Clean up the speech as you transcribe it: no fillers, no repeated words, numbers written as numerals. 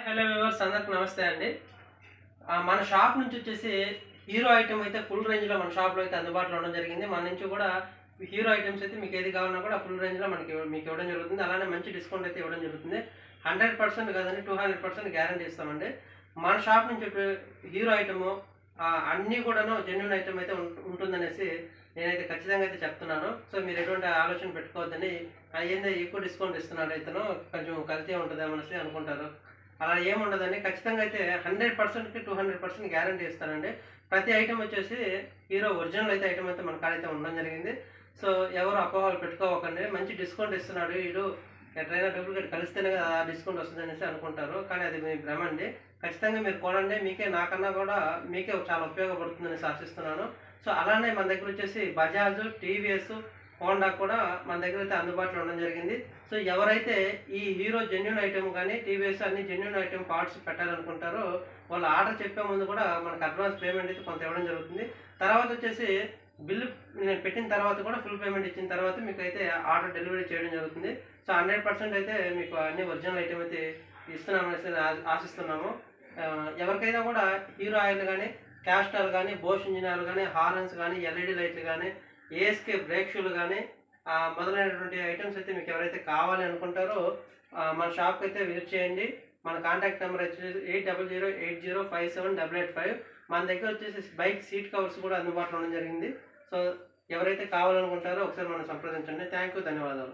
Hello viewers అందరికి నమస్తే అండి. మన షాప్ నుంచి వచ్చేసి హీరో ఐటెం అయితే ఫుల్ రేంజ్‌లో మన షాప్‌లో అయితే అందుబాటులో ఉండడం జరిగింది. మన నుంచి కూడా హీరో ఐటెమ్స్ అయితే మీకు ఏది కావాలన్నా కూడా ఫుల్ రేంజ్‌లో మీకు ఇవ్వడం జరుగుతుంది. అలానే మంచి డిస్కౌంట్ అయితే ఇవ్వడం జరుగుతుంది. 100% కాదండి, 200% గ్యారంటీ ఇస్తామండి. మన షాప్ నుంచి హీరో ఐటెము అన్నీ కూడాను జెన్యూన్ ఐటెమ్ అయితే ఉంటుందనేసి నేనైతే ఖచ్చితంగా అయితే చెప్తున్నాను. సో మీరు ఎటువంటి ఆలోచన పెట్టుకోవద్దండి. ఏందో ఎక్కువ డిస్కౌంట్ ఇస్తున్నాడు ఇతను, కొంచెం కల్తీ ఉంటదేమో అనేసి అనుకుంటారు. అలా ఏముండదండి. ఖచ్చితంగా అయితే 100%కి 200% గ్యారంటీ ఇస్తానండి. ప్రతి ఐటెమ్ వచ్చేసి హీరో ఒరిజినల్ అయితే ఐటెమ్ అయితే మన కాడైతే ఉండడం జరిగింది. సో ఎవరు అపోహలు పెట్టుకోవకండి. మంచి డిస్కౌంట్ ఇస్తున్నాడు వీడు, ఎట్లయినా డూప్లికేట్ కలిస్తేనే కదా డిస్కౌంట్ వస్తుందనేసి అనుకుంటారు. కానీ అది మీ భ్రమ అండి. ఖచ్చితంగా మీరు కొనండి. మీకే, నాకన్నా కూడా మీకే చాలా ఉపయోగపడుతుందనేసి ఆశిస్తున్నాను. సో అలానే మన దగ్గర వచ్చేసి బజాజ్, టీవీఎస్, హోండా కూడా మన దగ్గర అయితే అందుబాటులో ఉండడం జరిగింది. సో ఎవరైతే ఈ హీరో జెన్యూన్ ఐటెమ్ కానీ టీవీఎస్ అన్ని జెన్యూన్ ఐటెమ్ పార్ట్స్ పెట్టాలనుకుంటారో వాళ్ళు ఆర్డర్ చెప్పే ముందు కూడా మనకు అడ్వాన్స్ పేమెంట్ అయితే కొంత ఇవ్వడం జరుగుతుంది. తర్వాత వచ్చేసి బిల్లు నేను పెట్టిన తర్వాత కూడా ఫుల్ పేమెంట్ ఇచ్చిన తర్వాత మీకు అయితే ఆర్డర్ డెలివరీ చేయడం జరుగుతుంది. సో 100% అయితే మీకు అన్ని ఒరిజినల్ ఐటెమ్ అయితే ఇస్తున్నామనేసి ఆశిస్తున్నాము. ఎవరికైనా కూడా హీరో ఆయిల్ కానీ, క్యాస్టర్ కానీ, బోష్ ఇంజిన్ ఆయిల్ కానీ, హార్న్స్ కానీ, ఎల్ఈడి లైట్లు కానీ, ఏఎస్కే బ్రేక్ షూలు కానీ మొదలైనటువంటి ఐటమ్స్ అయితే మీకు ఎవరైతే కావాలి అనుకుంటారో మన షాప్కి అయితే విజిట్ చేయండి. మన కాంటాక్ట్ నెంబర్ వచ్చేసి 8008057885. మన దగ్గర వచ్చేసి బైక్ సీట్ కవర్స్ కూడా అందుబాటులో ఉండడం జరిగింది. సో ఎవరైతే కావాలనుకుంటారో ఒకసారి మనం సంప్రదించండి. థ్యాంక్ యూ, ధన్యవాదాలు.